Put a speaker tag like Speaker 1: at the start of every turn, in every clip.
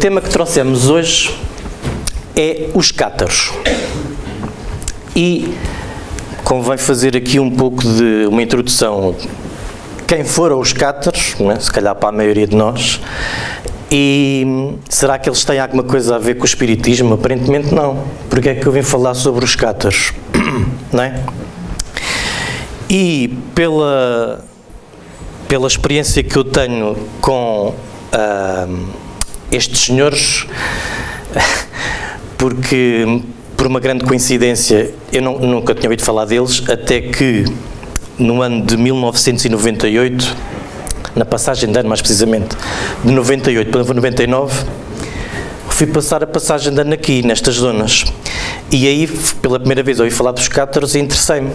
Speaker 1: tema que trouxemos hoje é os cátaros. E convém fazer aqui um pouco de uma introdução. Quem foram os cátaros, não é? Se calhar para a maioria de nós, e será que eles têm alguma coisa a ver com o espiritismo? Aparentemente não. Porque é que eu vim falar sobre os cátaros? Não é? E pela experiência que eu tenho com estes senhores, porque por uma grande coincidência eu nunca tinha ouvido falar deles, até que no ano de 1998, na passagem de ano mais precisamente, de 98 para 99, fui passar a passagem de ano aqui, nestas zonas. E aí, pela primeira vez, ouvi falar dos cátaros e interessei-me.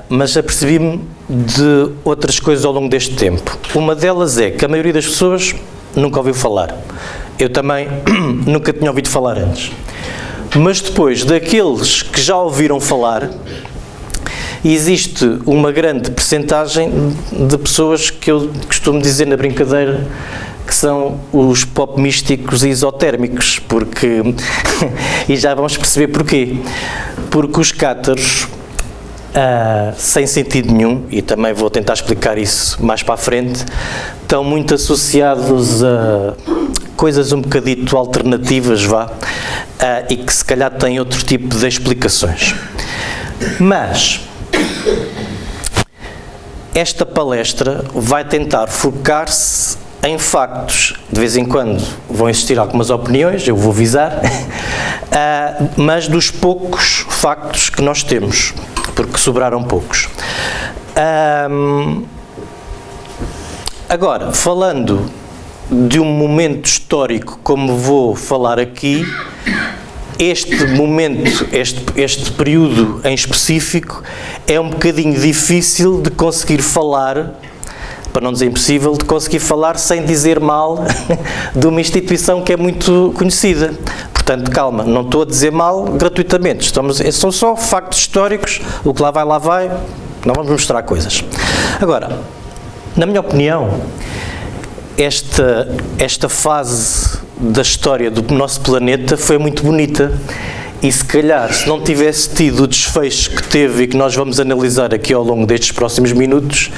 Speaker 1: Mas apercebi-me de outras coisas ao longo deste tempo. Uma delas é que a maioria das pessoas nunca ouviu falar. Eu também nunca tinha ouvido falar antes. Mas depois daqueles que já ouviram falar, existe uma grande percentagem de pessoas que eu costumo dizer na brincadeira que são os pop místicos e esotérmicos, porque, e já vamos perceber porquê, porque os cátaros, sem sentido nenhum, e também vou tentar explicar isso mais para a frente, estão muito associados a coisas um bocadito alternativas, e que se calhar têm outro tipo de explicações. Mas esta palestra vai tentar focar-se em factos. De vez em quando vão existir algumas opiniões, eu vou avisar, mas dos poucos factos que nós temos, porque sobraram poucos. Agora, falando de um momento histórico como vou falar aqui, este momento, este período em específico, é um bocadinho difícil de conseguir falar, para não dizer impossível, de conseguir falar sem dizer mal de uma instituição que é muito conhecida. Portanto, calma, não estou a dizer mal gratuitamente, são só factos históricos, o que lá vai, não vamos mostrar coisas. Agora, na minha opinião, esta fase da história do nosso planeta foi muito bonita e se calhar se não tivesse tido o desfecho que teve e que nós vamos analisar aqui ao longo destes próximos minutos,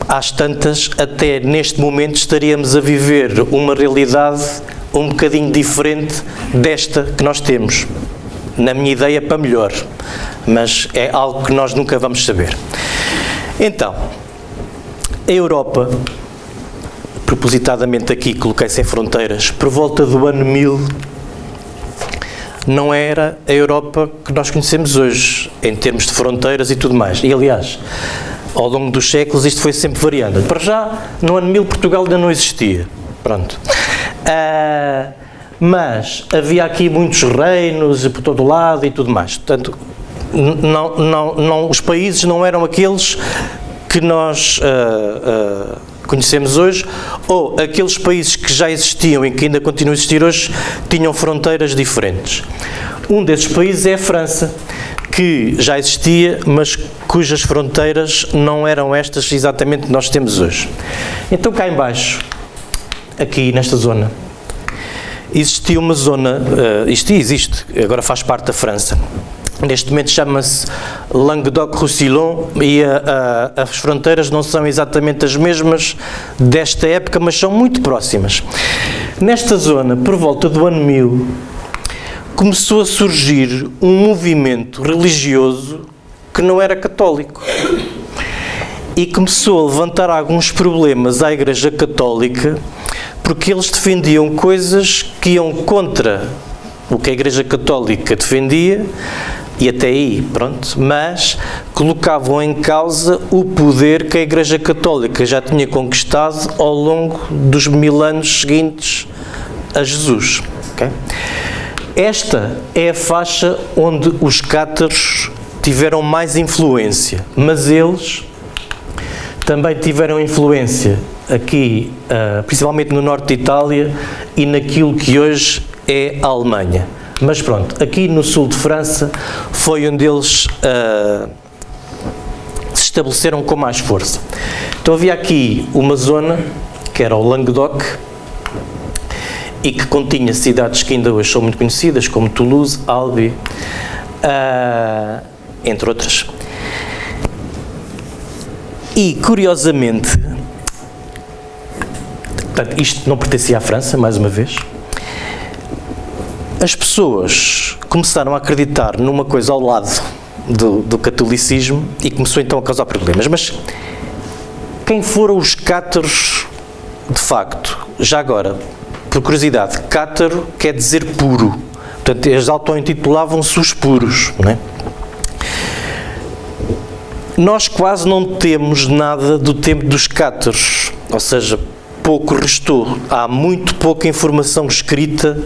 Speaker 1: às tantas, até neste momento estaríamos a viver uma realidade um bocadinho diferente desta que nós temos. Na minha ideia, para melhor, mas é algo que nós nunca vamos saber. Então, a Europa, propositadamente aqui coloquei sem fronteiras, por volta do ano 1000, não era a Europa que nós conhecemos hoje, em termos de fronteiras e tudo mais. E, aliás, ao longo dos séculos isto foi sempre variando. Para já, no ano 1000 Portugal ainda não existia. Pronto. Mas havia aqui muitos reinos por todo o lado e tudo mais. Portanto, os países não eram aqueles que nós conhecemos hoje, ou aqueles países que já existiam e que ainda continuam a existir hoje, tinham fronteiras diferentes. Um desses países é a França, que já existia, mas cujas fronteiras não eram estas exatamente que nós temos hoje. Então cá em baixo, aqui nesta zona, existia uma zona, isto existe, agora faz parte da França. Neste momento chama-se Languedoc-Roussillon e as fronteiras não são exatamente as mesmas desta época, mas são muito próximas. Nesta zona, por volta do ano 1000, começou a surgir um movimento religioso que não era católico e começou a levantar alguns problemas à Igreja Católica porque eles defendiam coisas que iam contra o que a Igreja Católica defendia, e até aí, pronto, mas colocavam em causa o poder que a Igreja Católica já tinha conquistado ao longo dos 1000 anos seguintes a Jesus. Okay? Esta é a faixa onde os cátaros tiveram mais influência, mas eles também tiveram influência aqui, principalmente no norte de Itália e naquilo que hoje é a Alemanha. Mas pronto, aqui no sul de França foi onde eles se estabeleceram com mais força. Então havia aqui uma zona, que era o Languedoc, e que continha cidades que ainda hoje são muito conhecidas, como Toulouse, Albi, entre outras. E, curiosamente, portanto, isto não pertencia à França, mais uma vez, as pessoas começaram a acreditar numa coisa ao lado do catolicismo e começou então a causar problemas. Mas quem foram os cátaros de facto? Já agora, por curiosidade, cátaro quer dizer puro. Portanto, eles auto-intitulavam-se os puros, não é? Nós quase não temos nada do tempo dos cátaros, ou seja, pouco restou. Há muito pouca informação escrita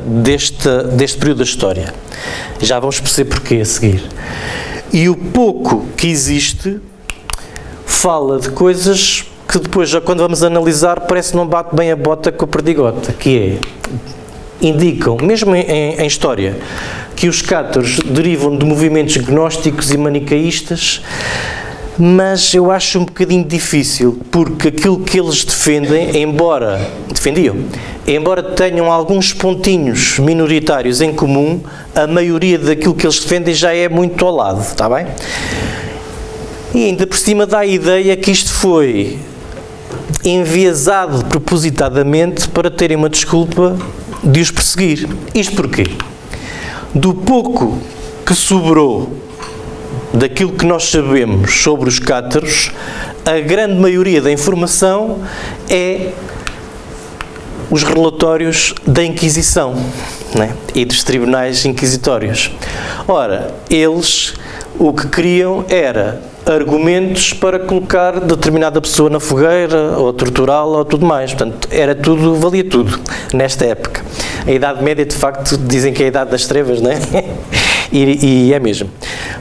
Speaker 1: deste período da história. Já vamos perceber porquê a seguir. E o pouco que existe fala de coisas que depois, já quando vamos analisar, parece que não bate bem a bota com a perdigota, que indicam, mesmo em história, que os cátaros derivam de movimentos gnósticos e manicaístas, mas eu acho um bocadinho difícil, porque aquilo que eles defendiam, embora tenham alguns pontinhos minoritários em comum, a maioria daquilo que eles defendem já é muito ao lado, está bem? E ainda por cima dá a ideia que isto foi enviesado propositadamente para terem uma desculpa de os perseguir. Isto porquê? Do pouco que sobrou daquilo que nós sabemos sobre os cátaros, a grande maioria da informação é os relatórios da Inquisição, né? E dos tribunais inquisitórios. Ora, eles o que queriam era argumentos para colocar determinada pessoa na fogueira, ou torturá-la, ou tudo mais. Portanto, valia tudo, nesta época. A Idade Média, de facto, dizem que é a Idade das Trevas, não é? E é mesmo.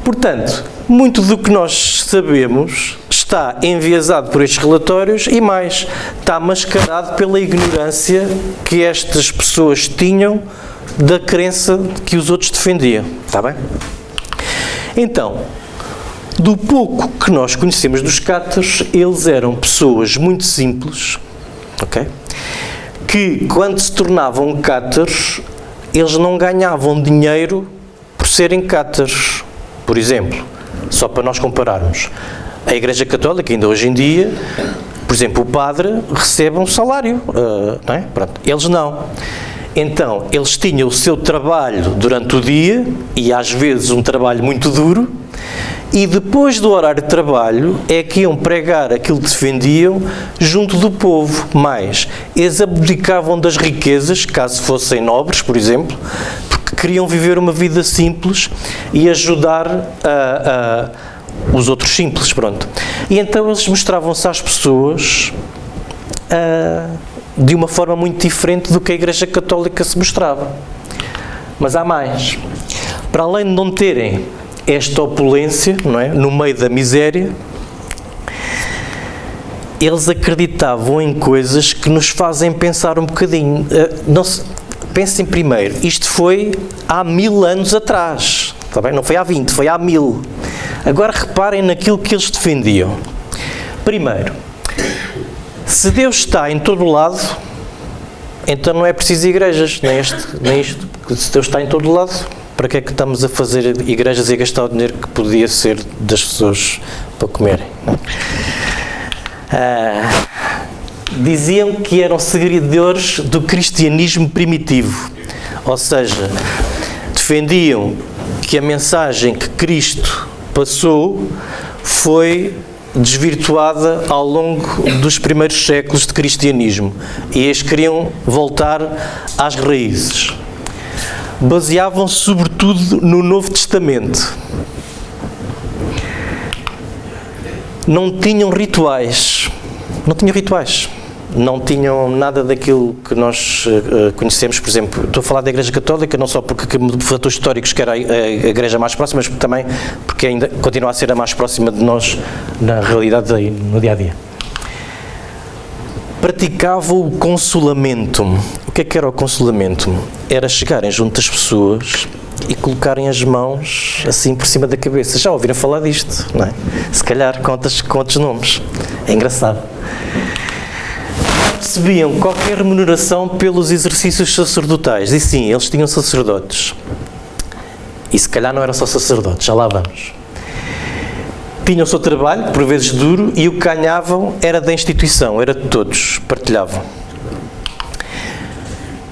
Speaker 1: Portanto, muito do que nós sabemos está enviesado por estes relatórios e mais, está mascarado pela ignorância que estas pessoas tinham da crença que os outros defendiam. Está bem? Então, do pouco que nós conhecemos dos cátaros, eles eram pessoas muito simples, ok? Que quando se tornavam cátaros, eles não ganhavam dinheiro por serem cátaros. Por exemplo, só para nós compararmos, a Igreja Católica, ainda hoje em dia, por exemplo, o padre recebe um salário, não é? Pronto, eles não. Então, eles tinham o seu trabalho durante o dia, e às vezes um trabalho muito duro, e depois do horário de trabalho é que iam pregar aquilo que defendiam junto do povo. Mais, eles abdicavam das riquezas, caso fossem nobres, por exemplo, porque queriam viver uma vida simples e ajudar os outros simples, pronto. E então eles mostravam-se às pessoas de uma forma muito diferente do que a Igreja Católica se mostrava. Mas há mais. Para além de não terem esta opulência, não é? No meio da miséria, eles acreditavam em coisas que nos fazem pensar um bocadinho. Pensem primeiro, isto foi há 1000 anos atrás, está bem? Não foi há 20, foi há 1000. Agora reparem naquilo que eles defendiam. Primeiro, se Deus está em todo lado, então não é preciso igrejas, nem isto. Se Deus está em todo lado, para que é que estamos a fazer igrejas e a gastar o dinheiro que podia ser das pessoas para comerem? Diziam que eram seguidores do cristianismo primitivo, ou seja, defendiam que a mensagem que Cristo passou foi desvirtuada ao longo dos primeiros séculos de cristianismo e eles queriam voltar às raízes. Baseavam-se sobretudo no Novo Testamento. Não tinham rituais. Não tinham nada daquilo que nós conhecemos, por exemplo, estou a falar da Igreja Católica, não só porque fatores históricos que era a Igreja mais próxima, mas também porque ainda continua a ser a mais próxima de nós na realidade no dia-a-dia. Praticavam o consolamento. O que era o consolamento? Era chegarem junto das pessoas e colocarem as mãos assim por cima da cabeça. Já ouviram falar disto, não é? Se calhar com outros nomes. É engraçado. recebiam qualquer remuneração pelos exercícios sacerdotais. E sim, eles tinham sacerdotes. E se calhar não eram só sacerdotes, já lá vamos. Tinham o seu trabalho, por vezes duro, e o que ganhavam era da instituição, era de todos, partilhavam.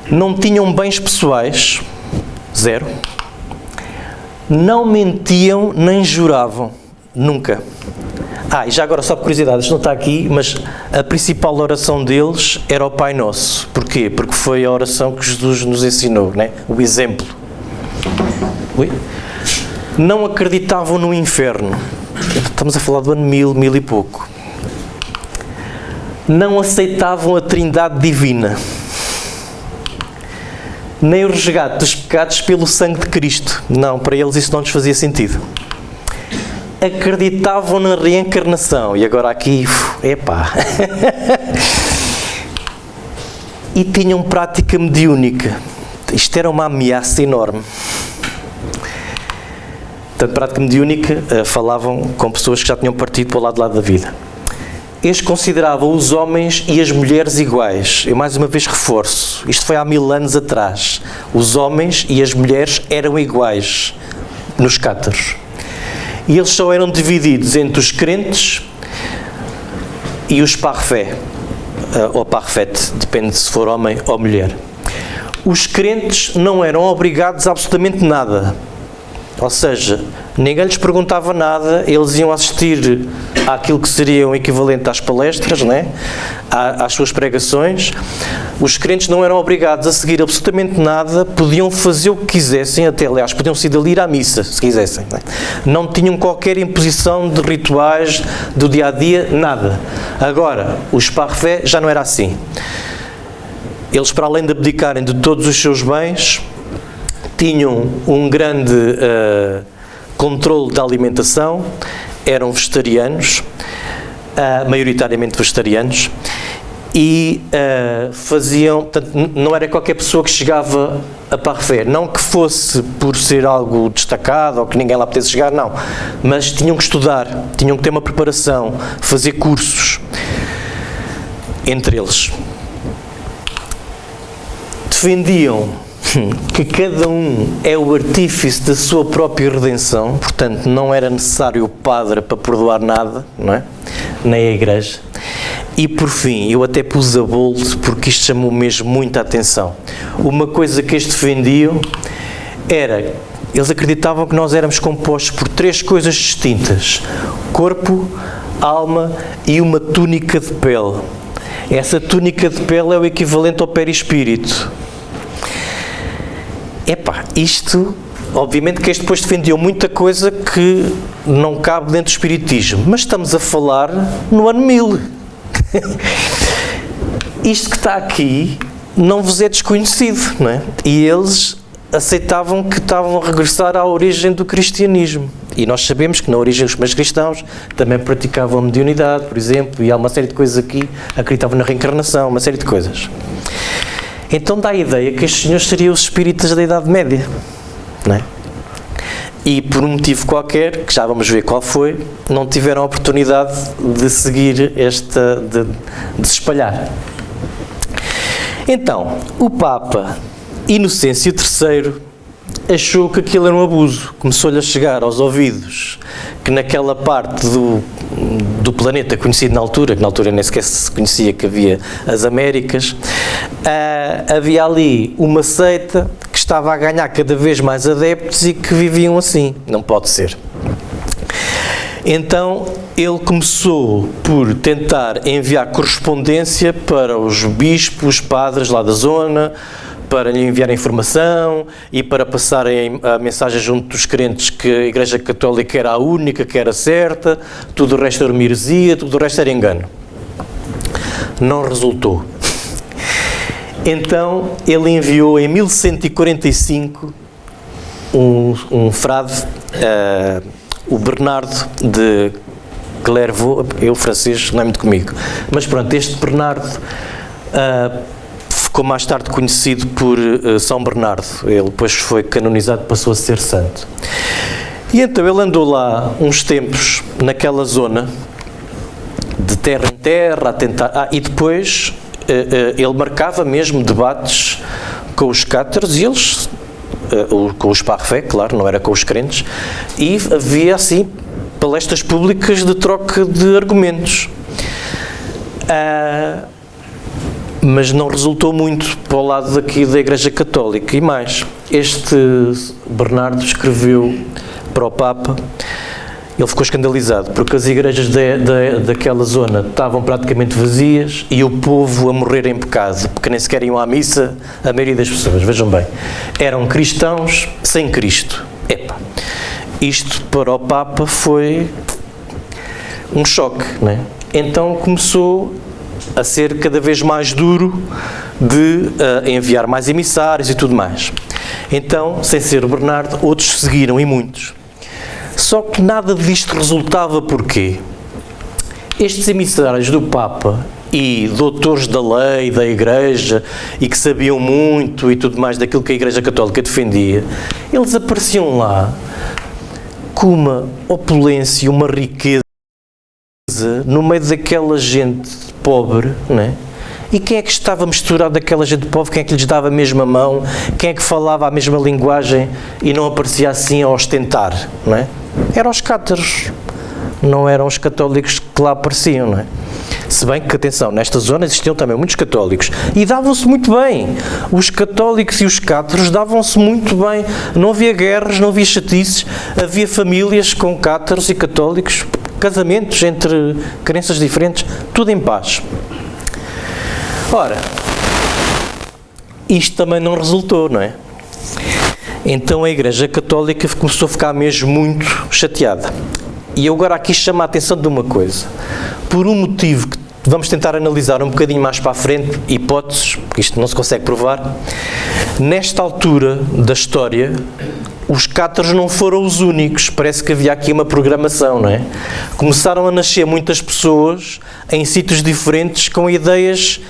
Speaker 1: Não tinham bens pessoais, zero. Não mentiam nem juravam, nunca. E já agora, só por curiosidade, isto não está aqui, mas a principal oração deles era o Pai Nosso. Porquê? Porque foi a oração que Jesus nos ensinou, né? O exemplo. Não acreditavam no inferno. Estamos a falar do ano 1000 e pouco. Não aceitavam a Trindade Divina. Nem o resgate dos pecados pelo sangue de Cristo. Não, para eles isso não lhes fazia sentido. Acreditavam na reencarnação. E agora aqui, E tinham prática mediúnica. Isto era uma ameaça enorme. Portanto, prática mediúnica, falavam com pessoas que já tinham partido para o lado da vida. Eles consideravam os homens e as mulheres iguais. Eu mais uma vez reforço, isto foi há 1000 anos atrás. Os homens e as mulheres eram iguais nos cátaros. E eles só eram divididos entre os crentes e os parfait, ou parfaite, depende se for homem ou mulher. Os crentes não eram obrigados a absolutamente nada. Ou seja, ninguém lhes perguntava nada, eles iam assistir àquilo que seria o equivalente às palestras, né? Às suas pregações. Os crentes não eram obrigados a seguir absolutamente nada, podiam fazer o que quisessem, até aliás, podiam sair dali ir à missa, se quisessem. Né? Não tinham qualquer imposição de rituais do dia-a-dia, nada. Agora, os parfait já não era assim. Eles, para além de abdicarem de todos os seus bens, tinham um grande controle da alimentação, eram vegetarianos, maioritariamente vegetarianos, e faziam, portanto, não era qualquer pessoa que chegava a parfait, não que fosse por ser algo destacado ou que ninguém lá pudesse chegar, não, mas tinham que estudar, tinham que ter uma preparação, fazer cursos, entre eles. Defendiam que cada um é o artífice da sua própria redenção, portanto não era necessário o padre para perdoar nada, não é? Nem a igreja. E por fim, eu até pus a bold porque isto chamou mesmo muita atenção. Uma coisa que eles defendiam era, eles acreditavam que nós éramos compostos por 3 coisas distintas: corpo, alma e uma túnica de pele. Essa túnica de pele é o equivalente ao perispírito. Isto, obviamente que eles depois defendiam muita coisa que não cabe dentro do espiritismo, mas estamos a falar no ano 1000. Isto que está aqui não vos é desconhecido, não é? E eles aceitavam que estavam a regressar à origem do cristianismo. E nós sabemos que na origem os primeiros cristãos também praticavam a mediunidade, por exemplo, e há uma série de coisas aqui, acreditavam na reencarnação, uma série de coisas. Então dá a ideia que estes senhores seriam os espíritas da Idade Média, não é? E por um motivo qualquer, que já vamos ver qual foi, não tiveram a oportunidade de seguir de se espalhar. Então, o Papa Inocêncio III achou que aquilo era um abuso. Começou-lhe a chegar aos ouvidos que naquela parte do planeta conhecido na altura, que na altura nem sequer se conhecia que havia as Américas, havia ali uma seita que estava a ganhar cada vez mais adeptos e que viviam assim. Não pode ser. Então ele começou por tentar enviar correspondência para os bispos, padres lá da zona, para lhe enviar informação e para passarem a mensagem junto dos crentes que a Igreja Católica era a única que era certa, tudo o resto era uma heresia, tudo o resto era engano. Não resultou. Então ele enviou em 1145 um frade, o Bernardo de Clairvaux, eu francês não é muito comigo, mas pronto, este Bernardo ficou mais tarde conhecido por São Bernardo. Ele depois foi canonizado, passou a ser santo. E então ele andou lá uns tempos naquela zona, de terra em terra, a tentar... e depois ele marcava mesmo debates com os cátaros e eles, com os parfait, claro, não era com os crentes, e havia assim palestras públicas de troca de argumentos. Mas não resultou muito para o lado daqui da Igreja Católica. E mais, este Bernardo escreveu para o Papa, ele ficou escandalizado, porque as igrejas daquela zona estavam praticamente vazias e o povo a morrer em pecado, porque nem sequer iam à missa, a maioria das pessoas, vejam bem, eram cristãos sem Cristo. Isto para o Papa foi um choque, não é? Então começou a ser cada vez mais duro de enviar mais emissários e tudo mais. Então, sem ser o Bernardo, outros seguiram, e muitos. Só que nada disto resultava. Porquê? Estes emissários do Papa e doutores da lei, da Igreja, e que sabiam muito e tudo mais daquilo que a Igreja Católica defendia, eles apareciam lá com uma opulência, uma riqueza, no meio daquela gente pobre, não é? E quem é que estava misturado daquela gente pobre? Quem é que lhes dava a mesma mão? Quem é que falava a mesma linguagem e não aparecia assim a ostentar, não é? Eram os cátaros, não eram os católicos que lá apareciam, não é? Se bem que, atenção, nesta zona existiam também muitos católicos e davam-se muito bem. Os católicos e os cátaros davam-se muito bem. Não havia guerras, não havia chatices, havia famílias com cátaros e católicos, casamentos entre crenças diferentes, tudo em paz. Ora, isto também não resultou, não é? Então a Igreja Católica começou a ficar mesmo muito chateada. E eu agora aqui chamo a atenção de uma coisa. Por um motivo que vamos tentar analisar um bocadinho mais para a frente, hipóteses, porque isto não se consegue provar, nesta altura da história, os cátaros não foram os únicos. Parece que havia aqui uma programação, não é? Começaram a nascer muitas pessoas em sítios diferentes com ideias,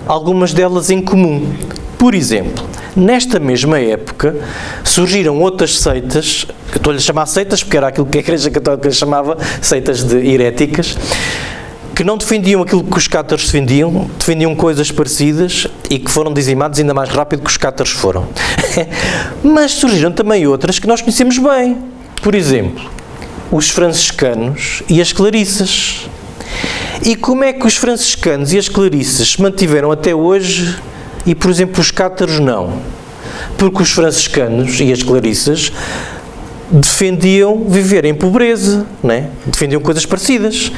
Speaker 1: algumas delas em comum. Por exemplo, nesta mesma época surgiram outras seitas, que estou-lhe a chamar seitas porque era aquilo que a Igreja Católica chamava seitas de heréticas, que não defendiam aquilo que os cátaros defendiam coisas parecidas e que foram dizimados ainda mais rápido que os cátaros foram. Mas surgiram também outras que nós conhecemos bem. Por exemplo, os franciscanos e as clarissas. E como é que os franciscanos e as clarissas se mantiveram até hoje e, por exemplo, os cátaros não? Porque os franciscanos e as clarissas defendiam viver em pobreza, não é? Defendiam coisas parecidas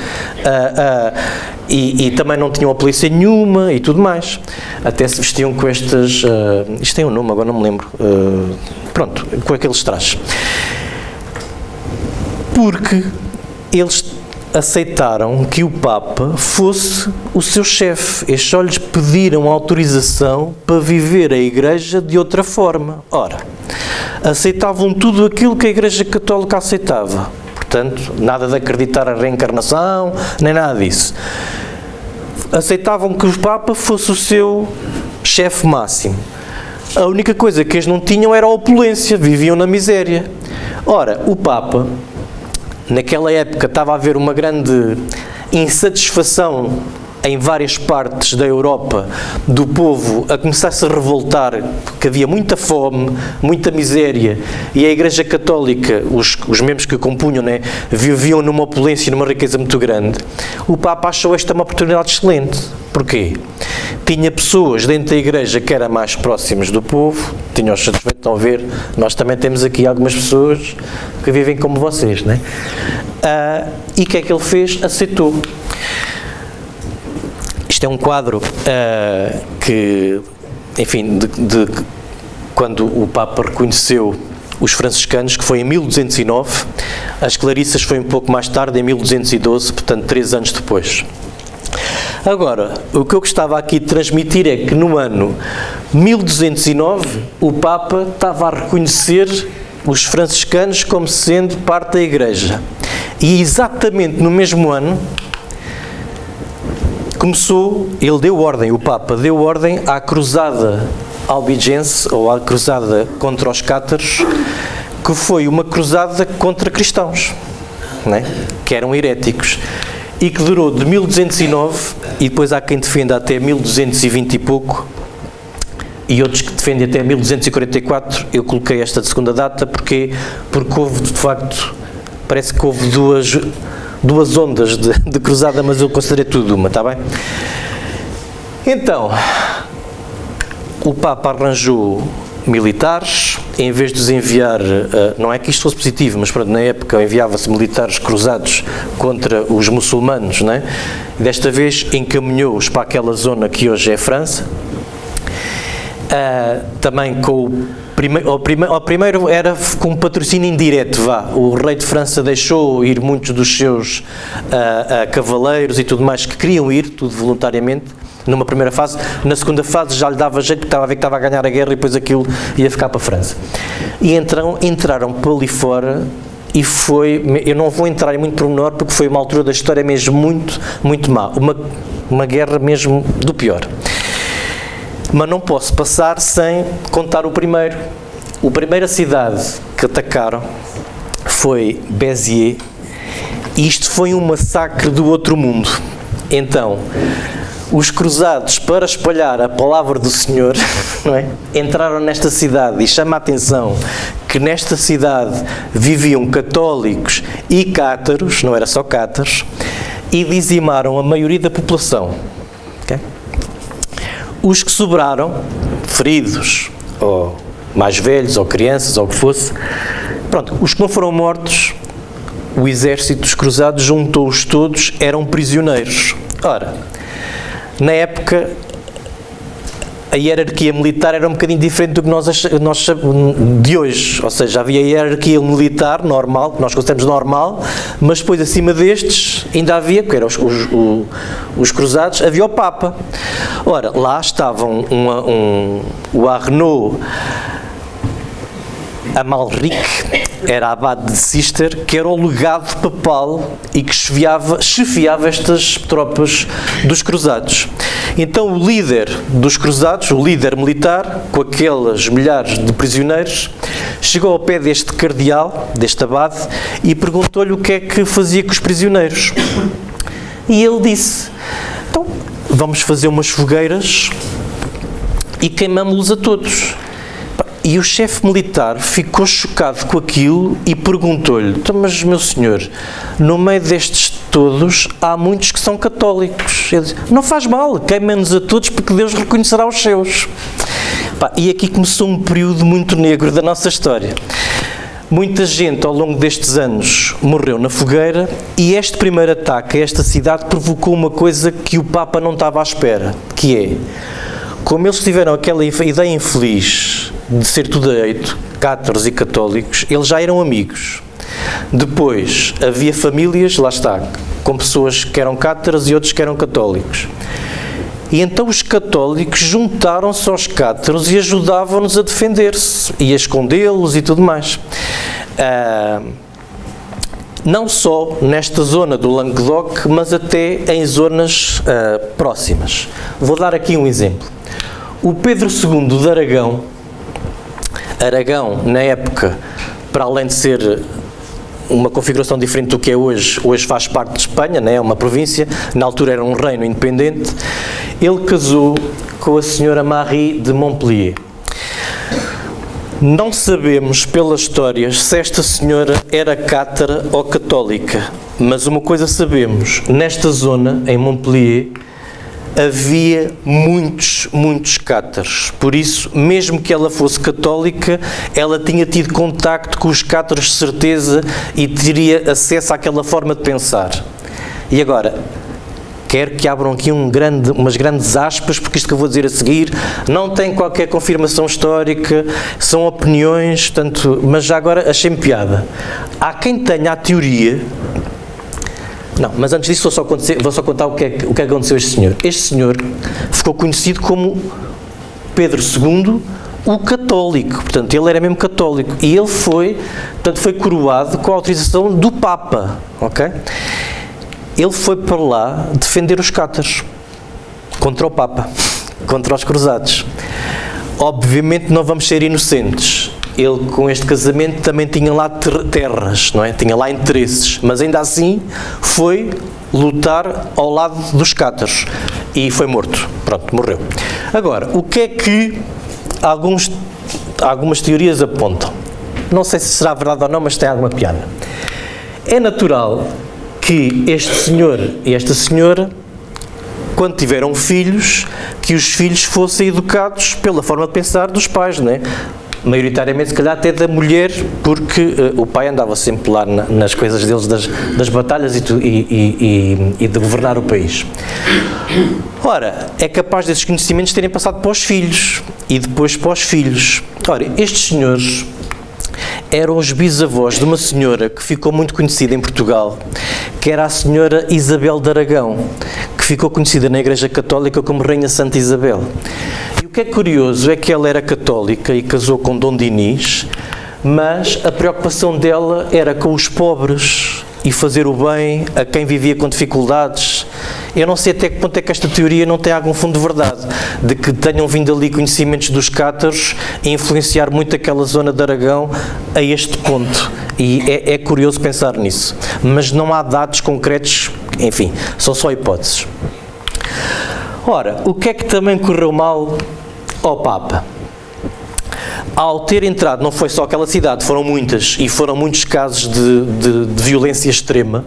Speaker 1: e também não tinham polícia nenhuma e tudo mais. Até se vestiam com estas... isto tem um nome, agora não me lembro. Pronto, com aqueles trajes. Porque eles aceitaram que o Papa fosse o seu chefe. Estes só lhes pediram autorização para viver a Igreja de outra forma. Ora, aceitavam tudo aquilo que a Igreja Católica aceitava. Portanto, nada de acreditar a reencarnação, nem nada disso. Aceitavam que o Papa fosse o seu chefe máximo. A única coisa que eles não tinham era a opulência, viviam na miséria. Ora, o Papa, naquela época, estava a haver uma grande insatisfação em várias partes da Europa do povo a começar-se a revoltar, porque havia muita fome, muita miséria, e a Igreja Católica, os membros que a compunham, né, viviam numa opulência e numa riqueza muito grande. O Papa achou esta uma oportunidade excelente. Porquê? Tinha pessoas dentro da Igreja que eram mais próximas do povo, tinham os satisfeitos, estão a ver, nós também temos aqui algumas pessoas que vivem como vocês, né? E o que é que ele fez? Aceitou. Isto é um quadro que, enfim, de quando o Papa reconheceu os franciscanos, que foi em 1209, as clarissas foi um pouco mais tarde, em 1212, portanto 3 anos depois. Agora, o que eu gostava aqui de transmitir é que no ano 1209 o Papa estava a reconhecer os franciscanos como sendo parte da Igreja. E exatamente no mesmo ano ele deu ordem, o Papa deu ordem à cruzada albigense, ou à cruzada contra os cátaros, que foi uma cruzada contra cristãos, não é? Que eram heréticos. e que durou de 1209, e depois há quem defenda até 1220 e pouco, e outros que defendem até 1244. Eu coloquei esta segunda data porque houve, de facto, parece que houve duas ondas de cruzada, mas eu considerei tudo uma, está bem? Então, o Papa arranjou militares, em vez de os enviar, não é que isto fosse positivo, mas pronto, na época enviava-se militares cruzados contra os muçulmanos, não é? Desta vez encaminhou-os para aquela zona que hoje é França, também com o primeiro era com um patrocínio indireto, o rei de França deixou ir muitos dos seus cavaleiros e tudo mais que queriam ir, tudo voluntariamente, numa primeira fase. Na segunda fase já lhe dava jeito, porque estava a ver que estava a ganhar a guerra e depois aquilo ia ficar para a França. E entraram por ali fora e foi, eu não vou entrar em muito pormenor porque foi uma altura da história mesmo muito, muito má, uma guerra mesmo do pior. Mas não posso passar sem contar o primeiro. A primeira cidade que atacaram foi Béziers, e isto foi um massacre do outro mundo. Então, os cruzados, para espalhar a palavra do Senhor, não é? Entraram nesta cidade, e chama a atenção que nesta cidade viviam católicos e cátaros, não era só cátaros, e dizimaram a maioria da população. Okay? Os que sobraram, feridos, ou mais velhos, ou crianças, ou o que fosse, pronto, os que não foram mortos, o exército dos cruzados juntou-os todos, eram prisioneiros. Ora, na época, a hierarquia militar era um bocadinho diferente do que nós de hoje, ou seja, havia a hierarquia militar normal, que nós consideramos normal, mas depois acima destes ainda havia, que eram os cruzados, havia o Papa. Ora, lá estavam o Arnaud Amalric, era abade de Cister, que era o legado papal e que chefiava estas tropas dos cruzados. Então o líder dos cruzados, o líder militar, com aqueles milhares de prisioneiros, chegou ao pé deste cardeal, deste abade, e perguntou-lhe o que é que fazia com os prisioneiros. E ele disse, então vamos fazer umas fogueiras e queimamos-los a todos. E o chefe militar ficou chocado com aquilo e perguntou-lhe, então, mas meu senhor, no meio destes todos há muitos que são católicos. Ele disse, não faz mal, queimem-nos a todos porque Deus reconhecerá os seus. E aqui começou um período muito negro da nossa história. Muita gente ao longo destes anos morreu na fogueira, e este primeiro ataque a esta cidade provocou uma coisa que o Papa não estava à espera, que é, como eles tiveram aquela ideia infeliz de ser tudo eito, cátaros e católicos, eles já eram amigos. Depois havia famílias, lá está, com pessoas que eram cátaros e outros que eram católicos. E então os católicos juntaram-se aos cátaros e ajudavam-nos a defender-se e a escondê-los e tudo mais. Não só nesta zona do Languedoc, mas até em zonas próximas. Vou dar aqui um exemplo. O Pedro II de Aragão, na época, para além de ser uma configuração diferente do que é hoje faz parte de Espanha, né? É uma província, na altura era um reino independente, ele casou com a senhora Marie de Montpellier. Não sabemos pela história se esta senhora era cátara ou católica, mas uma coisa sabemos, nesta zona, em Montpellier, havia muitos cátaros, por isso, mesmo que ela fosse católica, ela tinha tido contacto com os cátaros de certeza e teria acesso àquela forma de pensar. E agora, quero que abram aqui umas grandes aspas, porque isto que eu vou dizer a seguir não tem qualquer confirmação histórica, são opiniões, mas já agora achei-me piada. Há quem tenha a teoria. Não, mas antes disso vou só contar o que é que aconteceu a este senhor. Este senhor ficou conhecido como Pedro II, o católico. Portanto, ele era mesmo católico. E ele foi coroado com a autorização do Papa. Ok? Ele foi para lá defender os cátaros contra o Papa, contra os cruzados. Obviamente não vamos ser inocentes. ele com este casamento também tinha lá terras, não é? Tinha lá interesses, mas ainda assim foi lutar ao lado dos cátaros e foi morto. Pronto, morreu. Agora, o que é que algumas teorias apontam? Não sei se será verdade ou não, mas tem alguma piada. É natural que este senhor e esta senhora, quando tiveram filhos, que os filhos fossem educados pela forma de pensar dos pais, não é? Maioritariamente, se calhar, até da mulher, porque o pai andava sempre lá nas coisas deles, das batalhas e de governar o país. Ora, é capaz desses conhecimentos terem passado para os filhos e depois para os filhos. Ora, estes senhores eram os bisavós de uma senhora que ficou muito conhecida em Portugal, que era a senhora Isabel de Aragão, que ficou conhecida na Igreja Católica como Rainha Santa Isabel. E o que é curioso é que ela era católica e casou com Dom Dinis, mas a preocupação dela era com os pobres e fazer o bem a quem vivia com dificuldades. Eu não sei até que ponto é que esta teoria não tem algum fundo de verdade, de que tenham vindo ali conhecimentos dos cátaros e influenciar muito aquela zona de Aragão a este ponto. E é curioso pensar nisso. Mas não há dados concretos, enfim, são só hipóteses. Ora, o que é que também correu mal ao Papa? Ao ter entrado, não foi só aquela cidade, foram muitas, e foram muitos casos de violência extrema.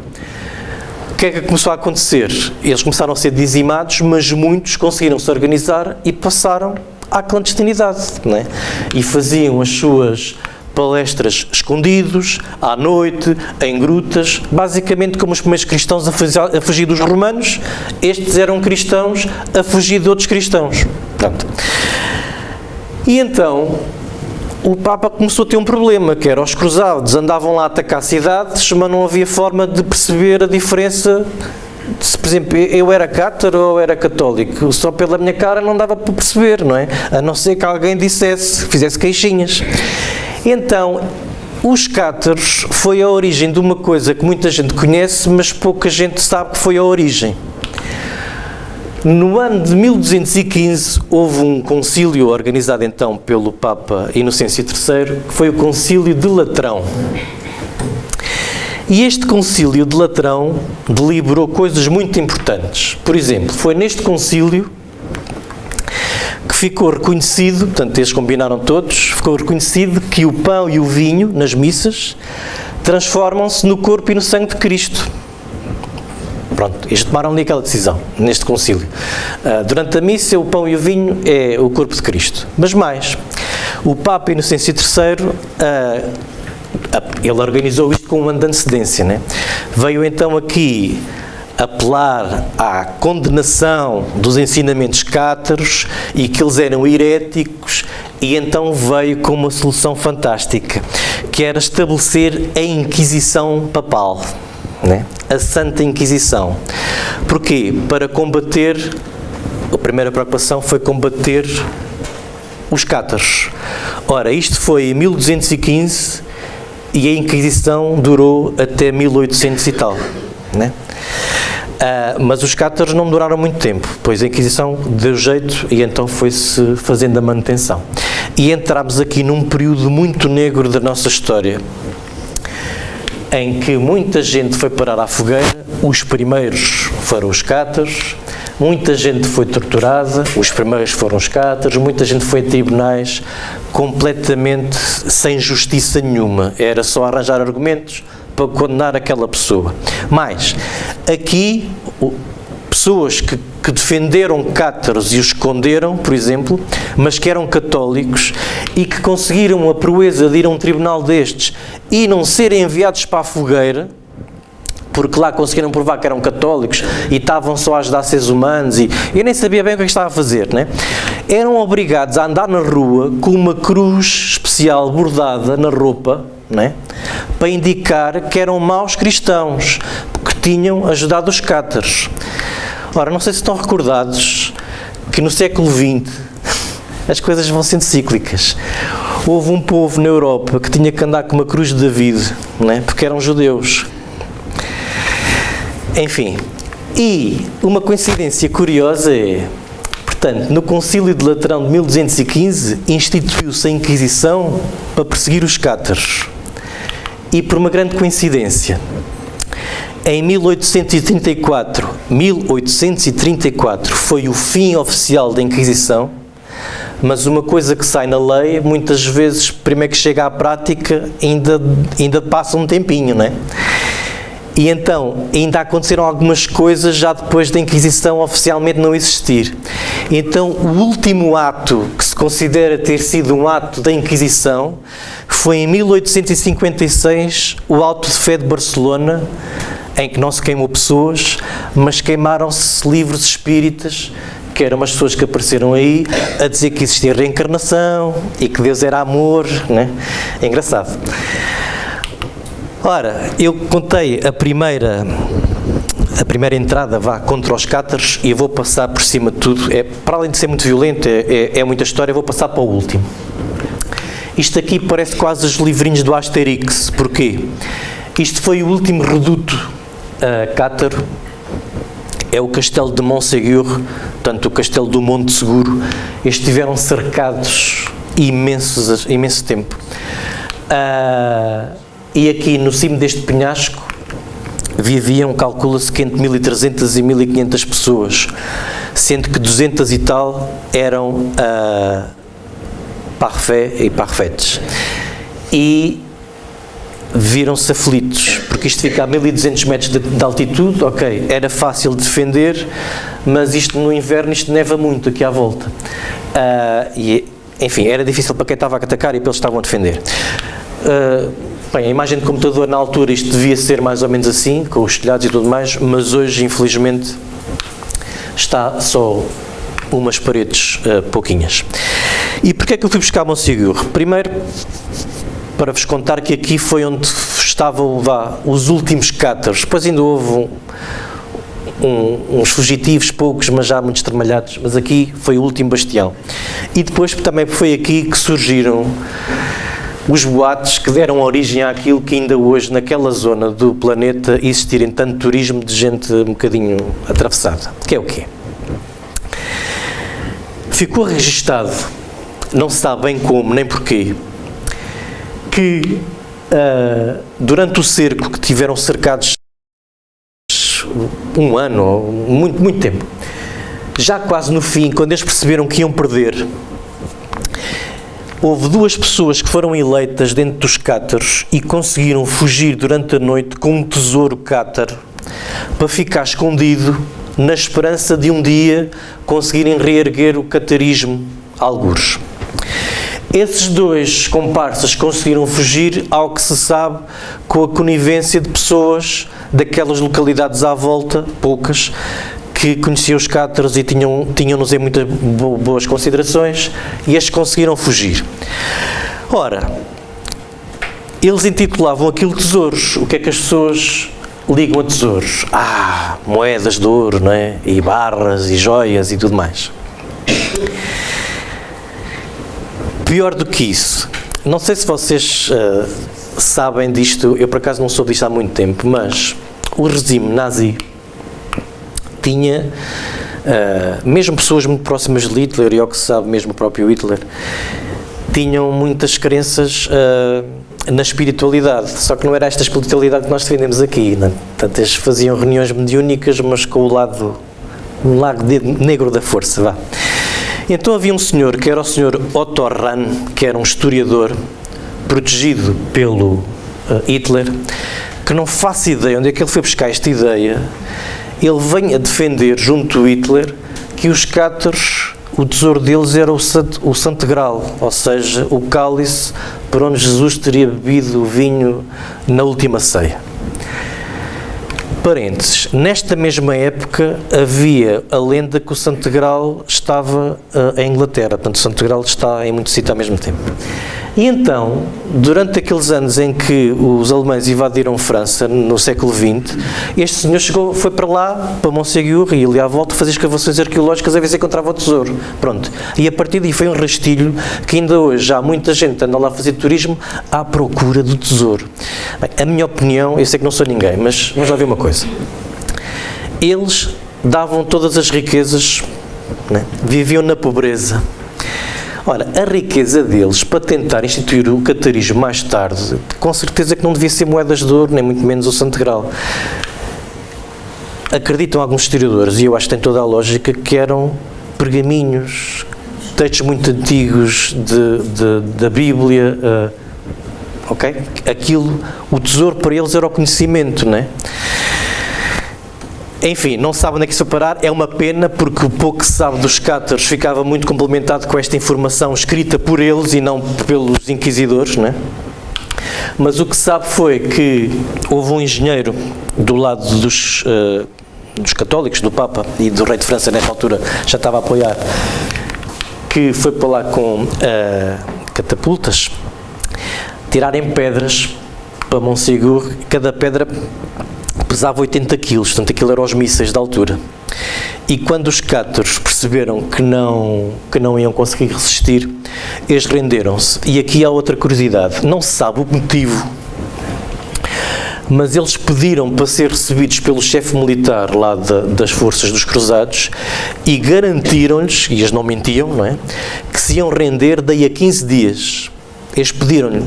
Speaker 1: O que é que começou a acontecer? Eles começaram a ser dizimados, mas muitos conseguiram se organizar e passaram à clandestinidade, não é? E faziam as suas palestras escondidos, à noite, em grutas, basicamente como os primeiros cristãos a fugir dos romanos, estes eram cristãos a fugir de outros cristãos. Pronto. E então o Papa começou a ter um problema, que era os cruzados andavam lá a atacar cidades, mas não havia forma de perceber a diferença. Se, por exemplo, eu era cátaro ou era católico, só pela minha cara não dava para perceber, não é? A não ser que alguém dissesse, fizesse queixinhas. Então, os cátaros foi a origem de uma coisa que muita gente conhece, mas pouca gente sabe que foi a origem. No ano de 1215, houve um concílio organizado então pelo Papa Inocêncio III, que foi o Concílio de Latrão. E este Concílio de Latrão deliberou coisas muito importantes. Por exemplo, foi neste concílio que ficou reconhecido, portanto, eles combinaram todos, ficou reconhecido que o pão e o vinho, nas missas, transformam-se no corpo e no sangue de Cristo. Pronto, eles tomaram ali aquela decisão, neste concílio. Durante a missa, o pão e o vinho é o corpo de Cristo. Mas mais, o Papa Inocêncio III, ele organizou isto com um ano de antecedência, né? Veio então aqui apelar à condenação dos ensinamentos cátaros e que eles eram heréticos, e então veio com uma solução fantástica, que era estabelecer a Inquisição Papal, né? A Santa Inquisição. Porquê? Para combater, a primeira preocupação foi combater os cátaros. Ora, isto foi em 1215 e a Inquisição durou até 1800 e tal, né? Mas os cátaros não duraram muito tempo, pois a Inquisição deu jeito e então foi-se fazendo a manutenção. E entramos aqui num período muito negro da nossa história, em que muita gente foi parar à fogueira. Os primeiros foram os cátaros, muita gente foi torturada, os primeiros foram os cátaros, muita gente foi a tribunais completamente sem justiça nenhuma, era só arranjar argumentos para condenar aquela pessoa. Mas, aqui, pessoas que defenderam cátaros e os esconderam, por exemplo, mas que eram católicos e que conseguiram a proeza de ir a um tribunal destes e não serem enviados para a fogueira, porque lá conseguiram provar que eram católicos e estavam só a ajudar seres humanos e eu nem sabia bem o que estava a fazer, né? Eram obrigados a andar na rua com uma cruz especial bordada na roupa, né? Para indicar que eram maus cristãos, porque tinham ajudado os cátaros. Ora, não sei se estão recordados que no século XX as coisas vão sendo cíclicas. Houve um povo na Europa que tinha que andar com uma cruz de David, né? Porque eram judeus. Enfim, e uma coincidência curiosa é, Portanto, no Concílio de Latrão de 1215, instituiu-se a Inquisição para perseguir os cátaros. E por uma grande coincidência, em 1834 foi o fim oficial da Inquisição, mas uma coisa que sai na lei, muitas vezes, primeiro que chega à prática, ainda passa um tempinho, não é? E então, ainda aconteceram algumas coisas já depois da Inquisição oficialmente não existir. Então, o último ato que se considera ter sido um ato da Inquisição foi em 1856, o Auto de Fé de Barcelona, em que não se queimou pessoas, mas queimaram-se livros espíritas, que eram umas pessoas que apareceram aí a dizer que existia reencarnação e que Deus era amor, né? É engraçado. Ora, eu contei a primeira entrada contra os cátaros e eu vou passar por cima de tudo. Para além de ser muito violento, é muita história, eu vou passar para o último. Isto aqui parece quase os livrinhos do Asterix. Porquê? Isto foi o último reduto cátaro. É o castelo de Montségur, portanto o castelo do Monte Seguro. Eles estiveram cercados imenso tempo. E aqui no cimo deste penhasco viviam, calcula-se que entre 1.300 e 1.500 pessoas, sendo que 200 e tal eram parfait e parfaites. E viram-se aflitos, porque isto fica a 1.200 metros de altitude, ok, era fácil de defender, mas isto no inverno, isto neva muito aqui à volta. Enfim, era difícil para quem estava a atacar e para eles estavam a defender. Bem, a imagem de computador na altura isto devia ser mais ou menos assim, com os telhados e tudo mais, mas hoje infelizmente está só umas paredes pouquinhas. E porquê é que eu fui buscar Montségur? Primeiro, para vos contar que aqui foi onde estavam os últimos cátaros, depois ainda houve uns fugitivos, poucos, mas já muito estramalhados, mas aqui foi o último bastião. E depois também foi aqui que surgiram os boatos que deram origem àquilo que ainda hoje, naquela zona do planeta, existirem tanto turismo de gente um bocadinho atravessada. Que é o quê? Ficou registado, não se sabe bem como, nem porquê, que durante o cerco, que tiveram cercados um ano, muito tempo, já quase no fim, quando eles perceberam que iam perder, houve 2 pessoas que foram eleitas dentro dos cátaros e conseguiram fugir durante a noite com um tesouro cátaro para ficar escondido na esperança de um dia conseguirem reerguer o catarismo algures. Esses 2 comparsas conseguiram fugir, ao que se sabe, com a conivência de pessoas daquelas localidades à volta, poucas, que conheciam os cátaros e tinham-nos em muitas boas considerações, e estes conseguiram fugir. Ora, eles intitulavam aquilo tesouros. O que é que as pessoas ligam a tesouros? Moedas de ouro, não é? E barras, e joias, e tudo mais. Pior do que isso, não sei se vocês sabem disto, eu por acaso não soube disto há muito tempo, mas o regime nazi tinha, mesmo pessoas muito próximas de Hitler, e ao que se sabe mesmo o próprio Hitler, tinham muitas crenças na espiritualidade, só que não era esta espiritualidade que nós defendemos aqui, não? Portanto, eles faziam reuniões mediúnicas, mas com o lado negro da força, vá. Então havia um senhor, que era o senhor Otto Rahn, que era um historiador protegido pelo Hitler, que não faço ideia onde é que ele foi buscar esta ideia. Ele vem a defender, junto do Hitler, que os cátaros, o tesouro deles era o Santo Graal, ou seja, o cálice por onde Jesus teria bebido o vinho na última ceia. Parênteses, nesta mesma época havia a lenda que o Santo Graal estava em Inglaterra, portanto o Santo Graal está em muitos sítios ao mesmo tempo. E então, durante aqueles anos em que os alemães invadiram França, no século XX, este senhor foi para lá, para Montségur, e ali à volta fazia escavações arqueológicas a ver se encontrava o tesouro. Pronto. E a partir daí foi um rastilho que ainda hoje há muita gente anda lá a fazer turismo à procura do tesouro. Bem, a minha opinião, eu sei que não sou ninguém, mas vamos lá ver uma coisa. Eles davam todas as riquezas né? Viviam na pobreza. Ora, a riqueza deles para tentar instituir o catarismo mais tarde, com certeza que não devia ser moedas de ouro, nem muito menos o Santo Graal. Acreditam alguns historiadores, e eu acho que tem toda a lógica, que eram pergaminhos, textos muito antigos da Bíblia, ok? Aquilo, o tesouro para eles era o conhecimento, não é? Enfim, não sabe onde é que isso vai parar, é uma pena, porque o pouco que se sabe dos cátaros ficava muito complementado com esta informação escrita por eles e não pelos inquisidores, não é? Mas o que se sabe foi que houve um engenheiro do lado dos católicos, do Papa e do rei de França, nessa altura já estava a apoiar, que foi para lá com catapultas, tirarem pedras para Montségur. Cada pedra pesava 80 quilos, portanto aquilo eram os mísseis da altura. E quando os cátaros perceberam que não iam conseguir resistir, eles renderam-se. E aqui há outra curiosidade, não se sabe o motivo, mas eles pediram para ser recebidos pelo chefe militar lá das forças dos cruzados e garantiram-lhes, e eles não mentiam, não é, que se iam render daí a 15 dias. Eles pediram-lhe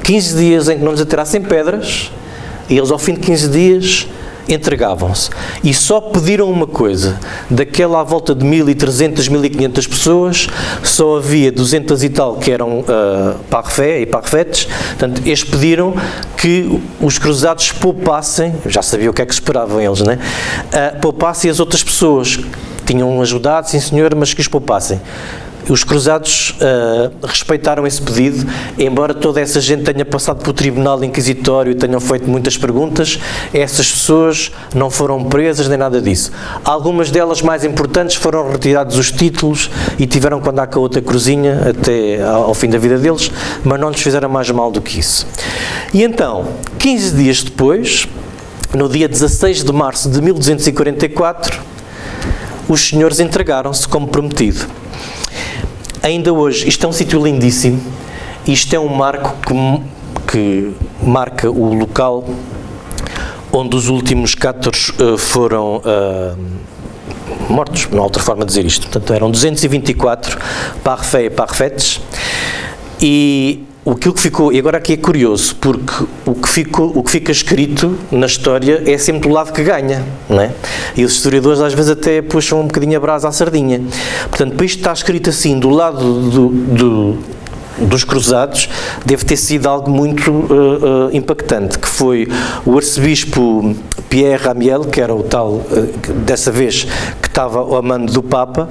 Speaker 1: 15 dias em que não lhes atirassem pedras, e eles ao fim de 15 dias entregavam-se. E só pediram uma coisa, daquela à volta de 1.300, 1.500 pessoas, só havia 200 e tal que eram parfé e parfetes, portanto, eles pediram que os cruzados poupassem, já sabia o que é que esperavam eles, né? Poupassem as outras pessoas, que tinham ajudado, sim senhor, mas que os poupassem. Os cruzados respeitaram esse pedido, embora toda essa gente tenha passado pelo tribunal inquisitório e tenham feito muitas perguntas, essas pessoas não foram presas nem nada disso. Algumas delas mais importantes foram retirados os títulos e tiveram que andar com a outra cruzinha até ao fim da vida deles, mas não lhes fizeram mais mal do que isso. E então, 15 dias depois, no dia 16 de março de 1244, os senhores entregaram-se como prometido. Ainda hoje, isto é um sítio lindíssimo, isto é um marco que marca o local onde os últimos cátaros foram mortos, não há outra forma de dizer isto. Portanto, eram 224 parfé e parfetes, e aquilo que ficou, e agora aqui é curioso, porque o que fica escrito na história é sempre do lado que ganha, não é? E os historiadores às vezes até puxam um bocadinho a brasa à sardinha. Portanto, para isto estar escrito assim, do lado dos cruzados, deve ter sido algo muito impactante, que foi o arcebispo Pierre Amiel, que era o tal, dessa vez, que estava ao mando do Papa,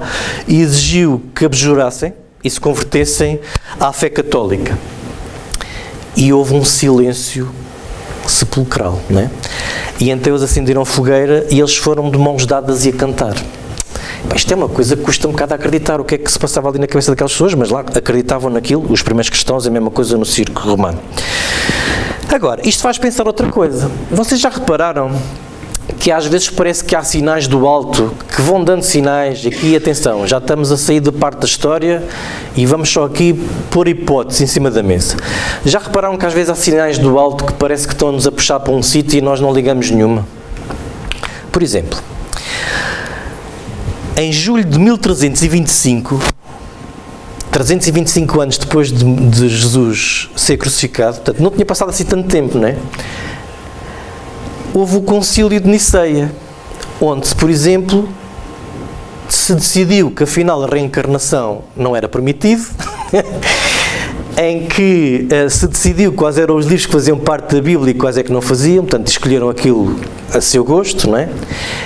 Speaker 1: e exigiu que abjurassem e se convertessem à fé católica. E houve um silêncio sepulcral, não é? E então eles acenderam fogueira e eles foram de mãos dadas e a cantar. Isto é uma coisa que custa um bocado a acreditar o que é que se passava ali na cabeça daquelas pessoas, mas lá acreditavam naquilo, os primeiros cristãos, a mesma coisa no circo romano. Agora, isto faz pensar outra coisa. Vocês já repararam que às vezes parece que há sinais do alto que vão dando sinais, aqui atenção, já estamos a sair de parte da história e vamos só aqui pôr hipóteses em cima da mesa. Já repararam que às vezes há sinais do alto que parece que estão-nos a puxar para um sítio e nós não ligamos nenhuma? Por exemplo, em julho de 1325, 325 anos depois de Jesus ser crucificado, portanto não tinha passado assim tanto tempo, não é? Houve o concílio de Niceia, onde, por exemplo, se decidiu que afinal a reencarnação não era permitido, em que se decidiu quais eram os livros que faziam parte da Bíblia e quais é que não faziam, portanto escolheram aquilo a seu gosto, não é?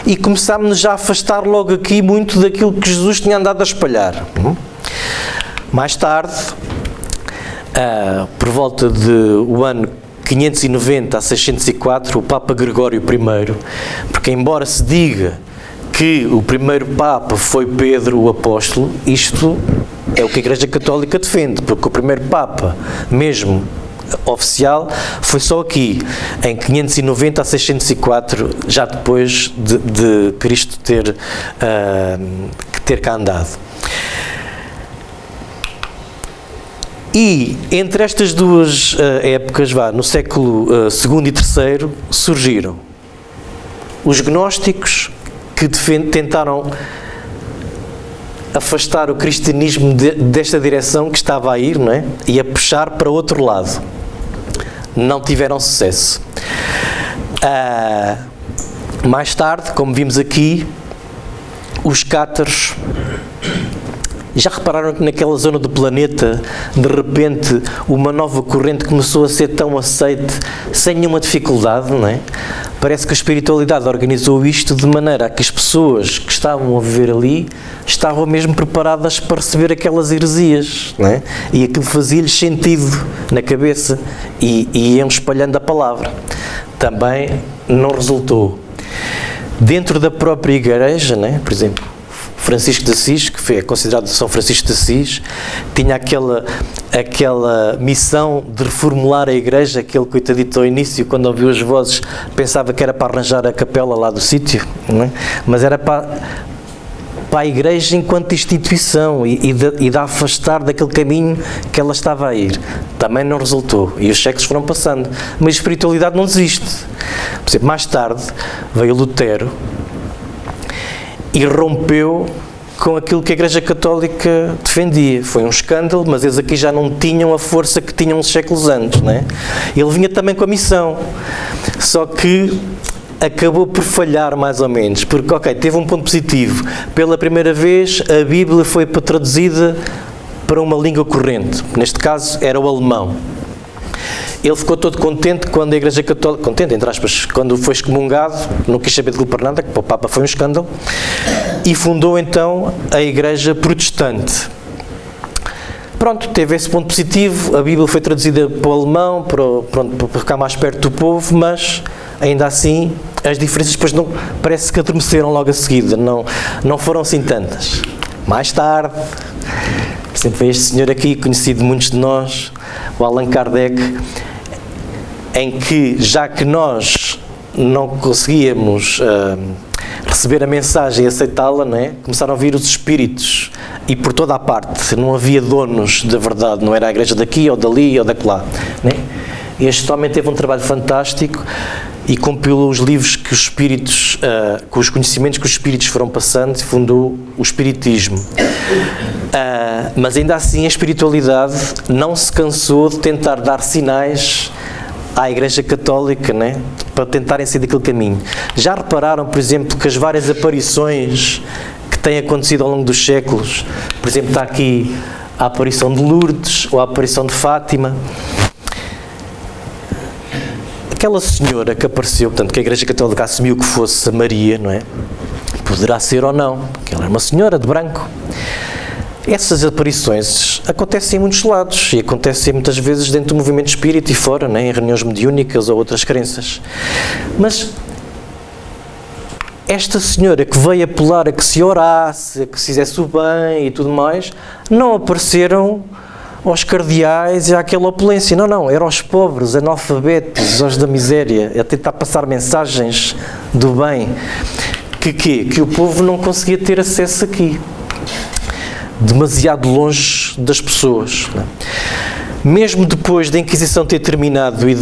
Speaker 1: E começámos já a afastar logo aqui muito daquilo que Jesus tinha andado a espalhar. Mais tarde, por volta do ano 590 a 604, o Papa Gregório I, porque embora se diga que o primeiro Papa foi Pedro o Apóstolo, isto é o que a Igreja Católica defende, porque o primeiro Papa, mesmo oficial, foi só aqui, em 590 a 604, já depois de Cristo ter cá andado. E entre estas duas épocas, no século II e III, surgiram os gnósticos, que tentaram afastar o cristianismo desta direção que estava a ir, não é? E a puxar para outro lado. Não tiveram sucesso. Mais tarde, como vimos aqui, os cátaros, já repararam que naquela zona do planeta, de repente, uma nova corrente começou a ser tão aceite, sem nenhuma dificuldade, não é? Parece que a espiritualidade organizou isto de maneira a que as pessoas que estavam a viver ali estavam mesmo preparadas para receber aquelas heresias, não é? E aquilo fazia-lhes sentido na cabeça e iam espalhando a palavra. Também não resultou. Dentro da própria igreja, não é? Por exemplo, Francisco de Assis, que é considerado São Francisco de Assis, tinha aquela missão de reformular a igreja, aquele coitadito ao início, quando ouviu as vozes, pensava que era para arranjar a capela lá do sítio, não é? Mas era para a igreja enquanto instituição e de afastar daquele caminho que ela estava a ir. Também não resultou e os séculos foram passando, mas a espiritualidade não desiste. Por exemplo, mais tarde veio Lutero e rompeu com aquilo que a Igreja Católica defendia. Foi um escândalo, mas eles aqui já não tinham a força que tinham uns séculos antes, não é? Ele vinha também com a missão, só que acabou por falhar mais ou menos, porque, ok, teve um ponto positivo. Pela primeira vez, a Bíblia foi traduzida para uma língua corrente. Neste caso, era o alemão. Ele ficou todo contente quando a Igreja Católica, contente, entre aspas, quando foi excomungado, não quis saber de para nada, que para o Papa foi um escândalo, e fundou então a Igreja Protestante. Pronto, teve esse ponto positivo, a Bíblia foi traduzida para o alemão, para ficar mais perto do povo, mas ainda assim as diferenças depois não, parece que adormeceram logo a seguida, não foram assim tantas. Mais tarde, sempre foi este senhor aqui, conhecido de muitos de nós, o Allan Kardec, em que, já que nós não conseguíamos receber a mensagem e aceitá-la, não é? Começaram a vir os espíritos e por toda a parte, não havia donos da verdade, não era a igreja daqui ou dali ou daquela, não é? Este homem teve um trabalho fantástico e compilou os livros que os espíritos, com os conhecimentos que os espíritos foram passando, e fundou o espiritismo. Mas ainda assim a espiritualidade não se cansou de tentar dar sinais à Igreja Católica, né, para tentarem sair daquele caminho. Já repararam, por exemplo, que as várias aparições que têm acontecido ao longo dos séculos, por exemplo, está aqui a aparição de Lourdes ou a aparição de Fátima. Aquela senhora que apareceu, portanto, que a Igreja Católica assumiu que fosse a Maria, não é? Poderá ser ou não, porque ela era uma senhora de branco. Essas aparições acontecem em muitos lados e acontecem muitas vezes dentro do movimento espírita e fora, né, em reuniões mediúnicas ou outras crenças. Mas esta senhora que veio apelar a que se orasse, a que se fizesse o bem e tudo mais, não apareceram aos cardeais e àquela opulência. Não, eram aos pobres, analfabetos, aos da miséria, a tentar passar mensagens do bem que o povo não conseguia ter acesso aqui. Demasiado longe das pessoas. Mesmo depois da Inquisição ter terminado e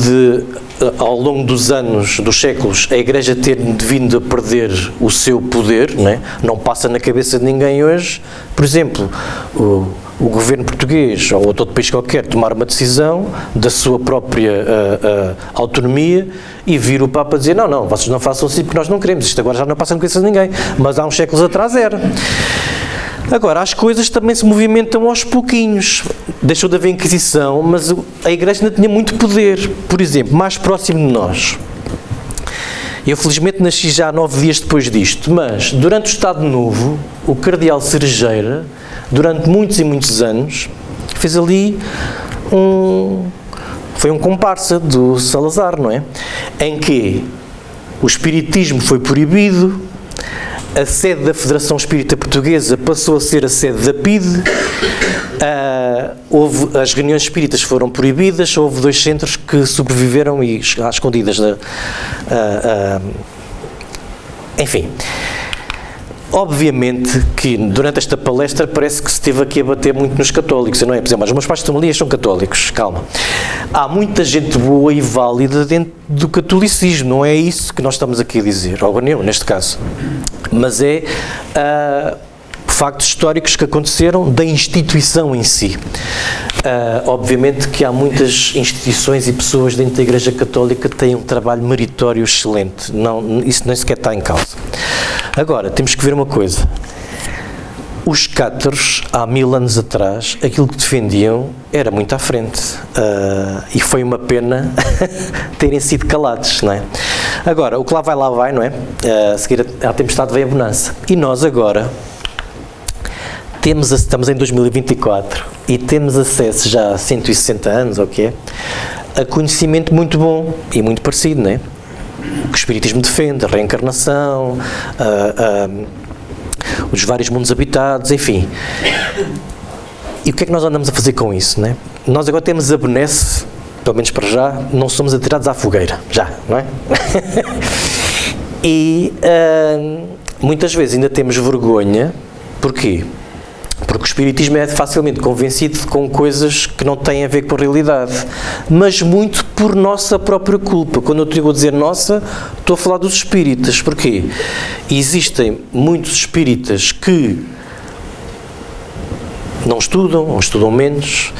Speaker 1: ao longo dos anos, dos séculos, a Igreja ter vindo a perder o seu poder, não passa na cabeça de ninguém hoje, por exemplo, o governo português ou outro país qualquer tomar uma decisão da sua própria autonomia e vir o Papa dizer não, vocês não façam assim porque nós não queremos, isto agora já não passa na cabeça de ninguém, mas há uns séculos atrás era. Agora, as coisas também se movimentam aos pouquinhos. Deixou de haver Inquisição, mas a Igreja ainda tinha muito poder. Por exemplo, mais próximo de nós. Eu, felizmente, nasci já 9 dias depois disto, mas, durante o Estado Novo, o cardeal Cerejeira, durante muitos e muitos anos, fez ali foi um comparsa do Salazar, não é? Em que o espiritismo foi proibido, a sede da Federação Espírita Portuguesa passou a ser a sede da PIDE, as reuniões espíritas foram proibidas, houve 2 centros que sobreviveram e às escondidas. Enfim, obviamente que durante esta palestra parece que se esteve aqui a bater muito nos católicos, não é? Por exemplo, mas os meus pais estão ali e são católicos, calma. Há muita gente boa e válida dentro do catolicismo, não é isso que nós estamos aqui a dizer, ou eu, neste caso. Mas factos históricos que aconteceram da instituição em si. Obviamente que há muitas instituições e pessoas dentro da Igreja Católica que têm um trabalho meritório excelente, não, isso nem sequer está em causa. Agora, temos que ver uma coisa. Os cátaros, há 1000 anos atrás, aquilo que defendiam era muito à frente, e foi uma pena terem sido calados, não é? Agora, o que lá vai, não é? A seguir à tempestade vem a bonança. E nós agora estamos em 2024 e temos acesso já há 160 anos, ou o que é, a conhecimento muito bom e muito parecido, não é? O que o Espiritismo defende, a reencarnação, os vários mundos habitados, enfim. E o que é que nós andamos a fazer com isso, não é? Nós agora temos a benesse, pelo menos para já, não somos atirados à fogueira, já, não é? E muitas vezes ainda temos vergonha, porquê? Porque o Espiritismo é facilmente convencido com coisas que não têm a ver com a realidade, mas muito por nossa própria culpa. Quando eu digo a dizer nossa, estou a falar dos espíritas. Porquê? Existem muitos espíritas que não estudam, ou estudam menos,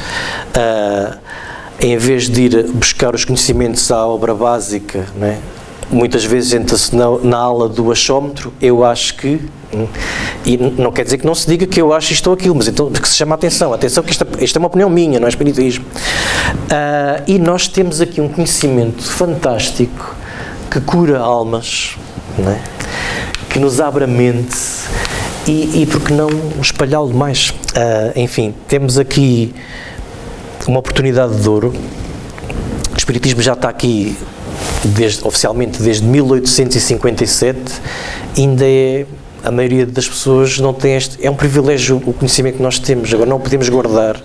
Speaker 1: em vez de ir buscar os conhecimentos à obra básica, não é? Muitas vezes entra-se na aula do achómetro, eu acho que, e não quer dizer que não se diga que eu acho isto ou aquilo, mas então que se chama atenção que isto é uma opinião minha, não é espiritismo. E nós temos aqui um conhecimento fantástico que cura almas, não é? Que nos abre a mente e por que não espalhá-lo mais? Enfim, temos aqui uma oportunidade de ouro. O espiritismo já está aqui oficialmente desde 1857, ainda a maioria das pessoas não tem é um privilégio o conhecimento que nós temos, agora não o podemos guardar,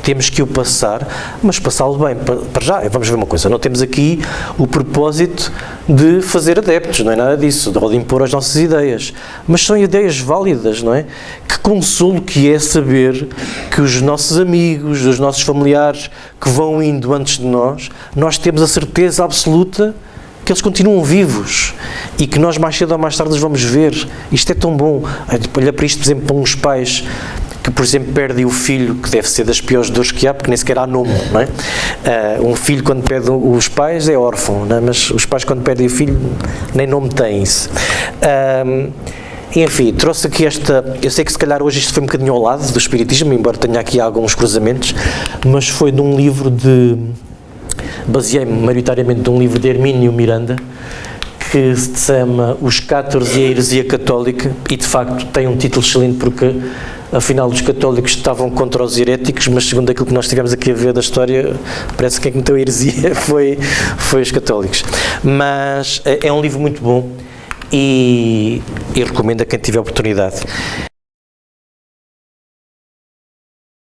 Speaker 1: temos que o passar, mas passá-lo bem, para já, vamos ver uma coisa, não temos aqui o propósito de fazer adeptos, não é nada disso, de impor as nossas ideias, mas são ideias válidas, não é? Que consolo que é saber que os nossos amigos, os nossos familiares que vão indo antes de nós temos a certeza absoluta que eles continuam vivos e que nós mais cedo ou mais tarde os vamos ver. Isto é tão bom. Olha para isto, por exemplo, para uns pais que, por exemplo, perdem o filho, que deve ser das piores dores que há, porque nem sequer há nome, não é? Um filho, quando perde os pais, é órfão, não é? Mas os pais, quando perdem o filho, nem nome têm isso. Enfim, trouxe aqui eu sei que se calhar hoje isto foi um bocadinho ao lado do espiritismo, embora tenha aqui alguns cruzamentos, mas foi de um livro baseei-me maioritariamente de um livro de Hermínio Miranda, que se chama Os Cátaros e a Heresia Católica, e de facto tem um título excelente porque afinal os católicos estavam contra os heréticos, mas segundo aquilo que nós tivemos aqui a ver da história, parece que quem cometeu a heresia foi os católicos. Mas é um livro muito bom e recomendo a quem tiver oportunidade.